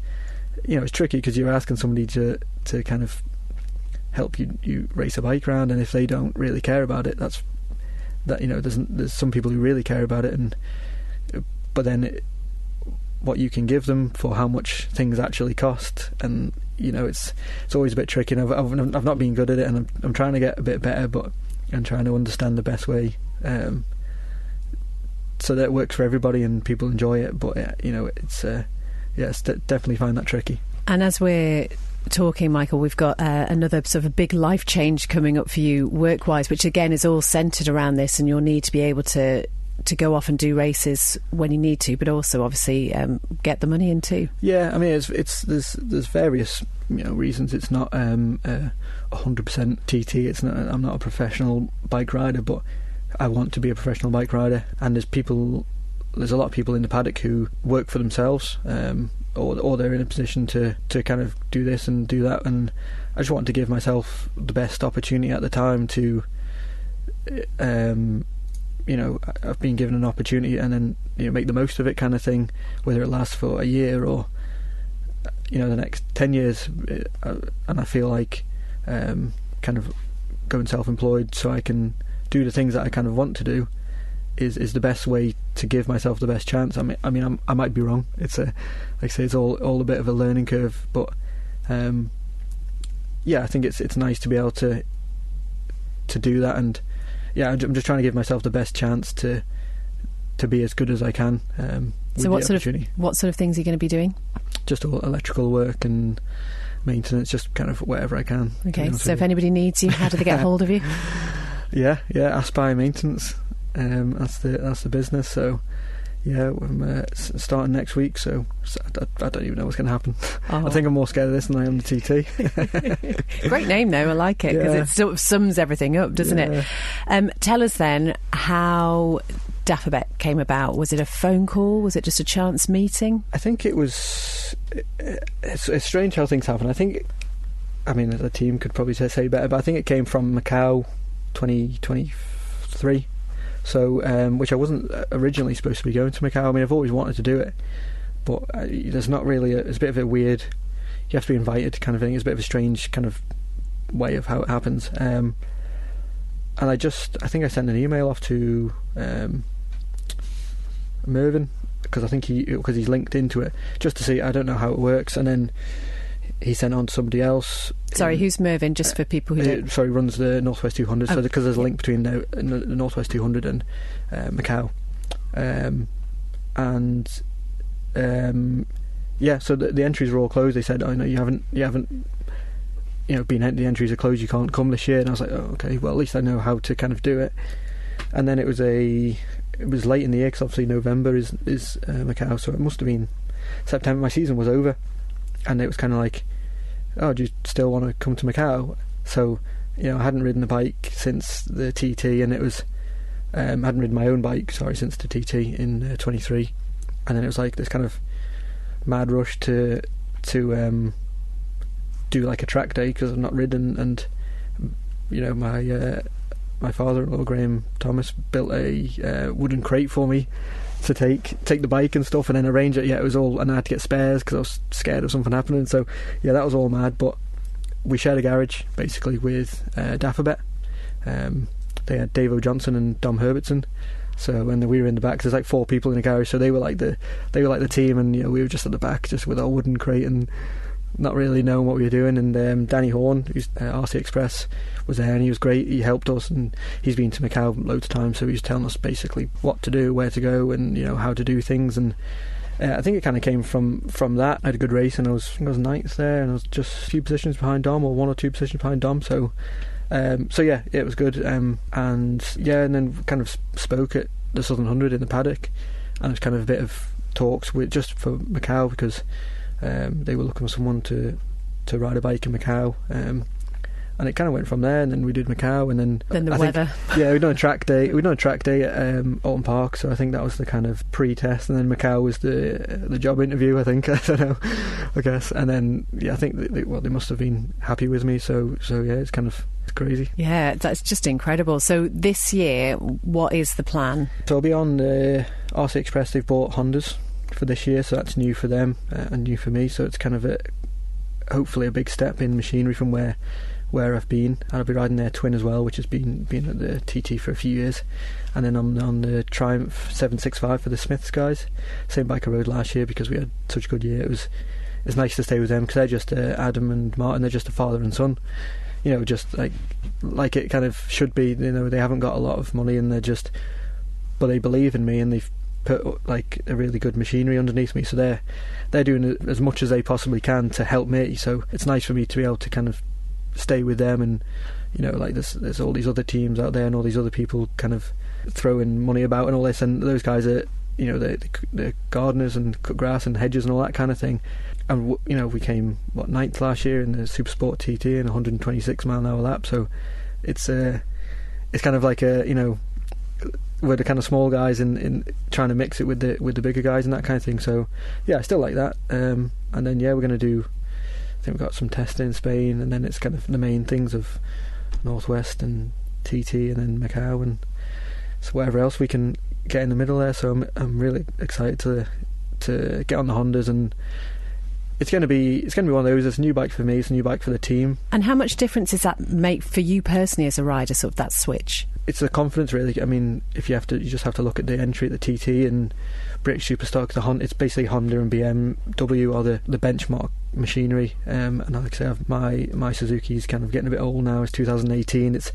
B: you know, it's tricky because you're asking somebody to kind of help you race a bike round, and if they don't really care about it, you know, there's some people who really care about it, but then what you can give them for how much things actually cost, and you know, it's always a bit tricky. And I've not been good at it, and I'm trying to get a bit better, but I'm trying to understand the best way so that it works for everybody and people enjoy it. But you know, it's definitely find that tricky. And
A: as we're talking, Michael, we've got another sort of a big life change coming up for you work-wise, which again is all centred around this and your need to be able to go off and do races when you need to, but also obviously get the money in too. Yeah, I mean, there's various, you know, reasons. It's not 100% TT. It's not. I'm not a professional bike rider, but I want to be a professional bike rider. And there's a lot of people in the paddock who work for themselves, or they're in a position to kind of do this and do that. And I just want to give myself the best opportunity at the time to. You know, I've been given an opportunity, and then, you know, make the most of it, kind of thing. Whether it lasts for a year or, you know, the next 10 years, and I feel like kind of going self-employed so I can do the things that I kind of want to do is the best way to give myself the best chance. I mean, I might be wrong. It's like I say, it's all a bit of a learning curve, but yeah, I think it's nice to be able to do that. And yeah, I'm just trying to give myself the best chance to be as good as I can. So what sort of things are you going to be doing? Just all electrical work and maintenance, just kind of whatever I can. Okay, so if anybody needs you, how do they get hold of you? Yeah, Aspire Maintenance. That's the business. So yeah, I'm starting next week. So I don't even know what's going to happen. Oh. I think I'm more scared of this than I am the TT. Great name though, I like it, because it sort of sums everything up, doesn't it? Tell us then how Dapperbet came about? Was it a phone call? Was it just a chance meeting?
B: I think it was... It's strange how things happen. I mean, the team could probably say better, but I think it came from Macau 2023. So, which I wasn't originally supposed to be going to Macau. I mean, I've always wanted to do it, but there's not really... it's a bit of a weird... You have to be invited kind of thing. It's a bit of a strange kind of way of how it happens. And I think I sent an email off to Mervyn, because I think he's linked into it, just to see. I don't know how it works, and then he sent on to somebody else.
A: Sorry, who's Mervyn? Just for people who don't...
B: Sorry, runs the Northwest 200. So because there's a link between the Northwest 200 and Macau, yeah. So the entries were all closed. They said, "Oh no, you haven't." The entries are closed, you can't come this year. And I was like, oh, okay, well, at least I know how to kind of do it. And then it was late in the year, because obviously November is Macau, so it must have been September. My season was over, and it was kind of like, oh, do you still want to come to Macau? So, I hadn't ridden the bike since the TT, and it was I hadn't ridden my own bike, since the TT in 23, and then it was like this kind of mad rush to do like a track day, because I've not ridden, and my father-in-law Graham Thomas built a wooden crate for me to take the bike and stuff, and then arrange it. Yeah, it was all, and I had to get spares because I was scared of something happening. So yeah, that was all mad. But we shared a garage basically with Dapperbet. They had Dave O'Johnson and Dom Herbertson. So when we were in the back, there's like 4 people in the garage. So they were like the team, and we were just at the back, just with our wooden crate and not really knowing what we were doing. And Danny Horn, who's RC Express, was there, and he was great. He helped us, and he's been to Macau loads of times, so he was telling us basically what to do, where to go, and how to do things. And I think it kind of came from that. I had a good race, and I was 9th there, and I was just a few positions behind Dom, or 1 or 2 positions behind Dom. So yeah, it was good. And then kind of spoke at the Southern 100 in the paddock, and it was kind of a bit of talks with just for Macau, because they were looking for someone to ride a bike in Macau, and it kind of went from there. And then we did Macau, and then
A: the weather.
B: We'd done a track day. We'd done a track day at Alton Park, so I think that was the kind of pre-test, and then Macau was the job interview. I think I don't know, I guess. And then I think they must have been happy with me. So yeah, it's crazy.
A: Yeah, that's just incredible. So this year, what is the plan?
B: So I'll be on RC Express. They've bought Hondas for this year, so that's new for them and new for me. So it's kind of hopefully a big step in machinery from where I've been. And I'll be riding their twin as well, which has been at the TT for a few years. And then I'm on the Triumph 765 for the Smiths guys. Same bike I rode last year, because we had such a good year. It's nice to stay with them, because they're just Adam and Martin. They're just a father and son. Just like it kind of should be. They haven't got a lot of money, and but they believe in me, and they've put like a really good machinery underneath me, so they're doing as much as they possibly can to help me. So it's nice for me to be able to kind of stay with them, and like there's all these other teams out there, and all these other people kind of throwing money about and all this, and those guys are they're gardeners and cut grass and hedges and all that kind of thing. And we came 9th last year in the Super Sport TT in 126 mile an hour lap. So it's kind of like we're the kind of small guys in trying to mix it with the bigger guys and that kind of thing. So yeah, I still like that. And then we're going to do, I think we've got some testing in Spain, and then it's kind of the main things of Northwest and TT, and then Macau, and so whatever else we can get in the middle there. So I'm really excited to get on the Hondas, and it's going to be one of those. It's a new bike for me. It's a new bike for the team. And
A: how much difference does that make for you personally as a rider? Sort of that switch.
B: It's the confidence, really. I mean, you just have to look at the entry at the TT and British Superstock. It's basically Honda and BMW are the benchmark machinery. And like I say, my Suzuki's kind of getting a bit old now. It's 2018. It's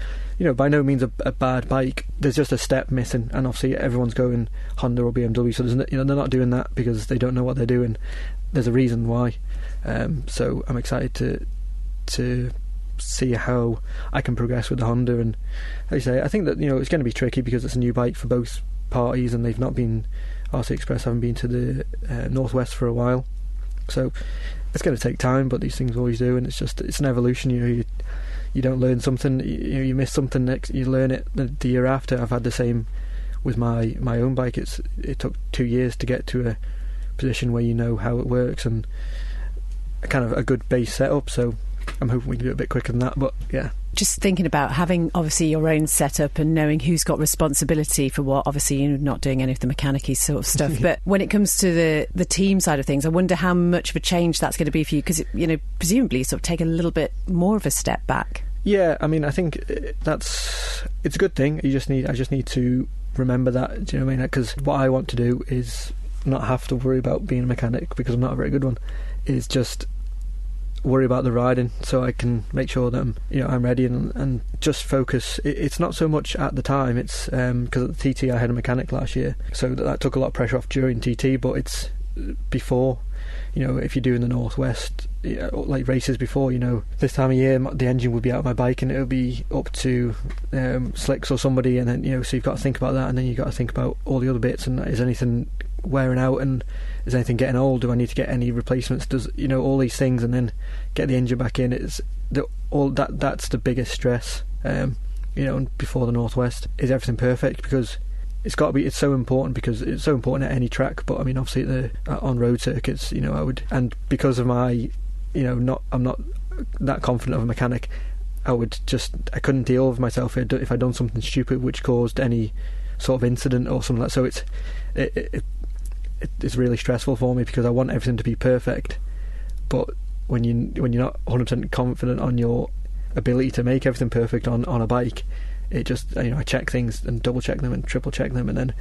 B: by no means a bad bike. There's just a step missing, and obviously everyone's going Honda or BMW. So they're not doing that because they don't know what they're doing. There's a reason why. So I'm excited to see how I can progress with the Honda. And like I say, I think that it's going to be tricky because it's a new bike for both parties, and they've not been, RC Express haven't been to the Northwest for a while, so it's going to take time, but these things always do. And it's an evolution. You don't learn something, you miss something, next you learn it the year after. I've had the same with my own bike, it took 2 years to get to a position where you know how it works and kind of a good base setup. So I'm hoping we can do it a bit quicker than that, but yeah.
A: Just thinking about having obviously your own setup and knowing who's got responsibility for what. Obviously you're not doing any of the mechanic-y sort of stuff, but when it comes to the team side of things, I wonder how much of a change that's going to be for you, because presumably you sort of take a little bit more of a step back.
B: Yeah, I mean, I think it's a good thing. I just need to remember that. Do you know what I mean? Because what I want to do is not have to worry about being a mechanic, because I'm not a very good one. Is just worry about the riding, so I can make sure that I'm ready and just focus. It's not so much at the time. It's because at the TT I had a mechanic last year, so that took a lot of pressure off during TT. But it's before, if you're doing the Northwest, like races before, this time of year the engine would be out of my bike and it would be up to Slicks or somebody, and then so you've got to think about that, and then you've got to think about all the other bits, and is anything wearing out, and is anything getting old, do I need to get any replacements, does all these things, and then get the engine back in. It's that's the biggest stress, and before the Northwest. Is everything perfect? Because it's got to be. It's so important, because it's so important at any track, but I mean obviously on road circuits, I would, and because of my I'm not that confident of a mechanic, I couldn't deal with myself if I'd done something stupid which caused any sort of incident or something like that. So it's really stressful for me, because I want everything to be perfect, but when you're not 100% confident on your ability to make everything perfect on a bike, it just I check things and double check them and triple check them, and then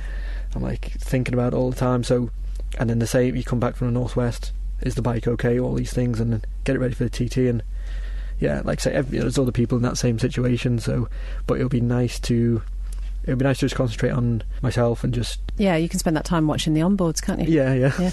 B: I'm like thinking about it all the time. So, and then the same, you come back from the Northwest, is the bike okay, all these things, and then get it ready for the TT. And yeah, like I say, there's other people in that same situation, so but it would be nice to just concentrate on myself and just... Yeah,
A: you can spend that time watching the onboards, can't you?
B: Yeah.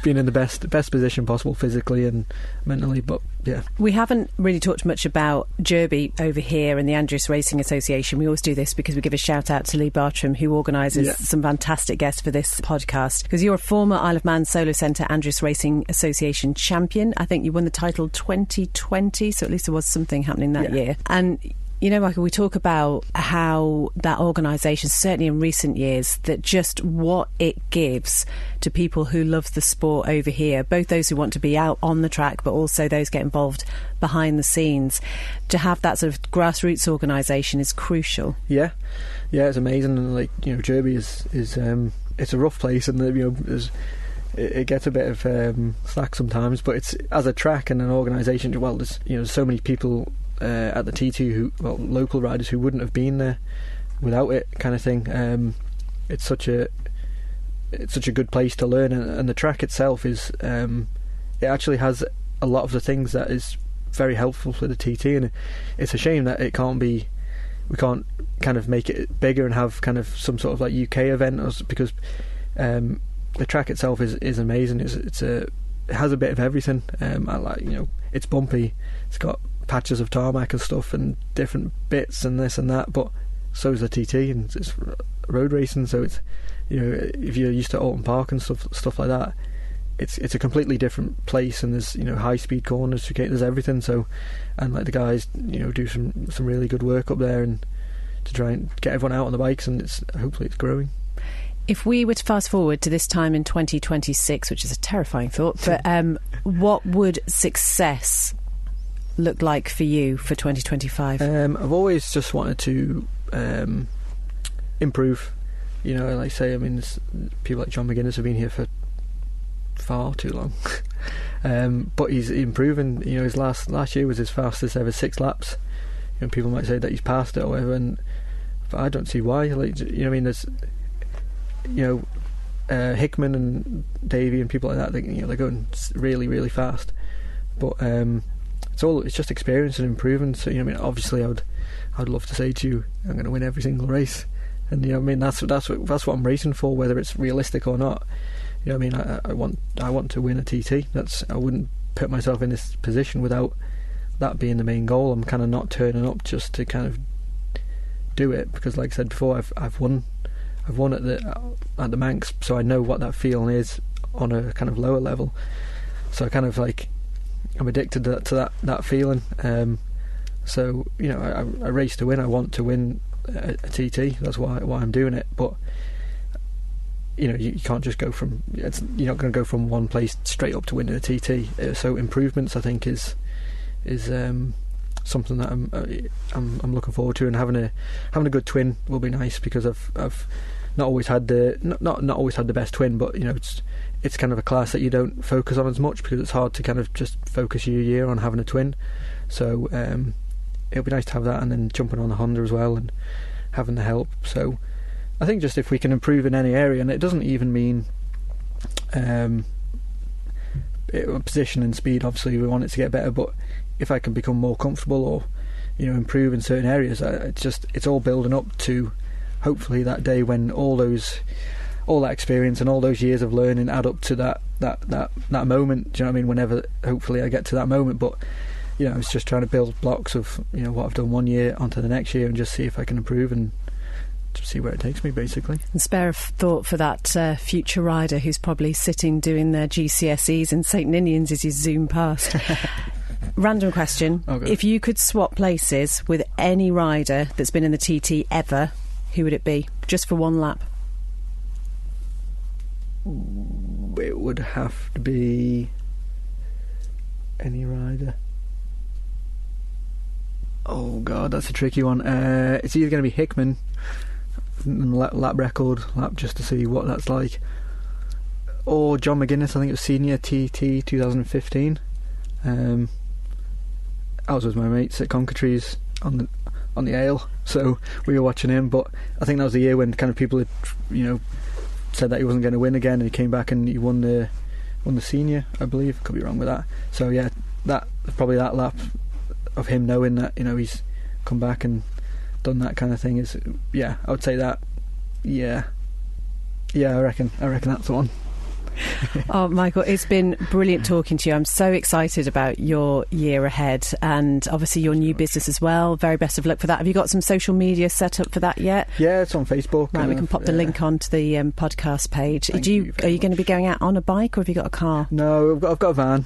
B: Being in the best position possible physically and mentally, but yeah.
A: We haven't really talked much about Derby over here and the Andrews Racing Association. We always do this because we give a shout out to Lee Bartram, who organises some fantastic guests for this podcast, because you're a former Isle of Man Solo Centre Andrews Racing Association champion. I think you won the title 2020, so at least there was something happening that year. And Michael, we talk about how that organisation, certainly in recent years, that just what it gives to people who love the sport over here, both those who want to be out on the track, but also those get involved behind the scenes. To have that sort of grassroots organisation is crucial.
B: Yeah, it's amazing. And Derby is it's a rough place, and it gets a bit of slack sometimes. But it's, as a track and an organisation, there's so many people at the T2 local riders who wouldn't have been there without it, kind of thing. It's such a good place to learn, and the track itself is it actually has a lot of the things that is very helpful for the TT, and it's a shame that we can't kind of make it bigger and have kind of some sort of like UK event, because the track itself is amazing. It has a bit of everything. It's bumpy, it's got patches of tarmac and stuff and different bits and this and that, but so is the TT, and it's road racing, so it's if you're used to Alton Park and stuff like that, it's a completely different place, and there's high speed corners, there's everything. So, and like the guys do some really good work up there, and to try and get everyone out on the bikes, and hopefully it's growing.
A: If we were to fast forward to this time in 2026, which is a terrifying thought, but what would success look like for you for 2025?
B: I've always just wanted to improve. Like I say, I mean, people like John McGuinness have been here for far too long. But he's improving. His last year was his fastest ever 6 laps. People might say that he's passed it or whatever, but I don't see why. There's Hickman and Davey and people like that. They're going really, really fast, but it's just experience and improving. So obviously I'd love to say to you, I'm going to win every single race, and that's what I'm racing for, whether it's realistic or not. I want to win a TT. I wouldn't put myself in this position without that being the main goal. I'm kind of not turning up just to kind of do it, because like I said before, I've won at the Manx, so I know what that feeling is on a kind of lower level. So I kind of I'm addicted to that feeling. So I race to win. I want to win a TT. That's why I'm doing it. But you can't just go from. You're not going to go from one place straight up to winning a TT. So improvements, I think, is something that I'm looking forward to, and having a good twin will be nice, because I've not always had not always had the best twin, but it's kind of a class that you don't focus on as much, because it's hard to kind of just focus your year on having a twin. So it'll be nice to have that, and then jumping on the Honda as well and having the help. So I think just if we can improve in any area, and it doesn't even mean position and speed, obviously we want it to get better, but if I can become more comfortable or improve in certain areas, it's all building up to hopefully that day when all that experience and all those years of learning add up to that moment. Do you know what I mean? Whenever hopefully I get to that moment, but it's just trying to build blocks of what I've done one year onto the next year, and just see if I can improve and to see where it takes me, basically. And
A: spare a thought for that future rider who's probably sitting doing their GCSEs in St Ninians as you zoom past. Random question.
B: Okay.
A: If you could swap places with any rider that's been in the TT ever, who would it be? Just for one lap.
B: It would have to be any rider. Oh God, that's a tricky one. It's either going to be Hickman, lap record lap, just to see what that's like, or John McGuinness. I think it was senior TT 2015. I was with my mates at Concatrees on the Ale, so we were watching him. But I think that was the year when kind of people had said that he wasn't going to win again, and he came back and he won the senior, I believe. Could be wrong with that. So yeah, that probably that lap of him knowing that he's come back and done that kind of thing is, I would say that. I reckon that's the one.
A: Oh, Michael, it's been brilliant talking to you. I'm so excited about your year ahead, and obviously your new business as well. Very best of luck for that. Have you got some social media set up for that yet?
B: Yeah, it's on Facebook.
A: Right, we can pop the link onto the podcast page. Are you going to be going out on a bike, or have you got a car?
B: No, I've got a van.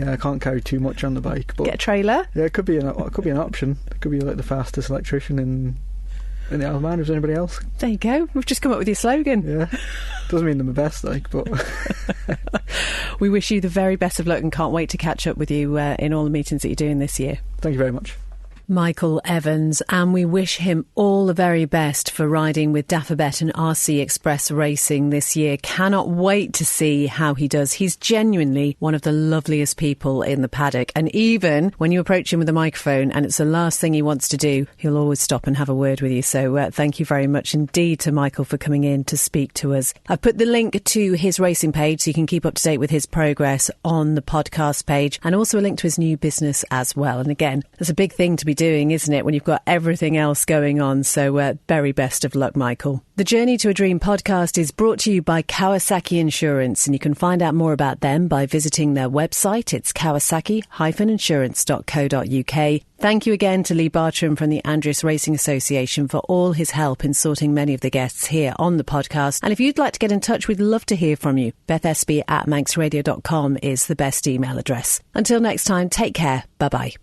B: I can't carry too much on the bike. But
A: get a trailer?
B: Yeah, it could be an option. It could be like the fastest electrician in the Isle of Man. Is anybody else?
A: There you go. We've just come up with your slogan.
B: Yeah. Doesn't mean they're the best, but
A: we wish you the very best of luck and can't wait to catch up with you in all the meetings that you're doing this year.
B: Thank you very much.
A: Michael Evans, and we wish him all the very best for riding with Dafabet and RC Express Racing this year. Cannot wait to see how he does. He's genuinely one of the loveliest people in the paddock, and even when you approach him with a microphone and it's the last thing he wants to do, he'll always stop and have a word with you. So thank you very much indeed to Michael for coming in to speak to us. I've put the link to his racing page so you can keep up to date with his progress on the podcast page, and also a link to his new business as well. And again, there's a big thing to be doing, isn't it, when you've got everything else going on? So very best of luck, Michael. The Journey to a Dream podcast is brought to you by Kawasaki Insurance, and you can find out more about them by visiting their website. It's kawasaki-insurance.co.uk. Thank you again to Lee Bartram from the Andreas Racing Association for all his help in sorting many of the guests here on the podcast. And if you'd like to get in touch, we'd love to hear from you. BethSB@manxradio.com is the best email address. Until next time, take care. Bye-bye.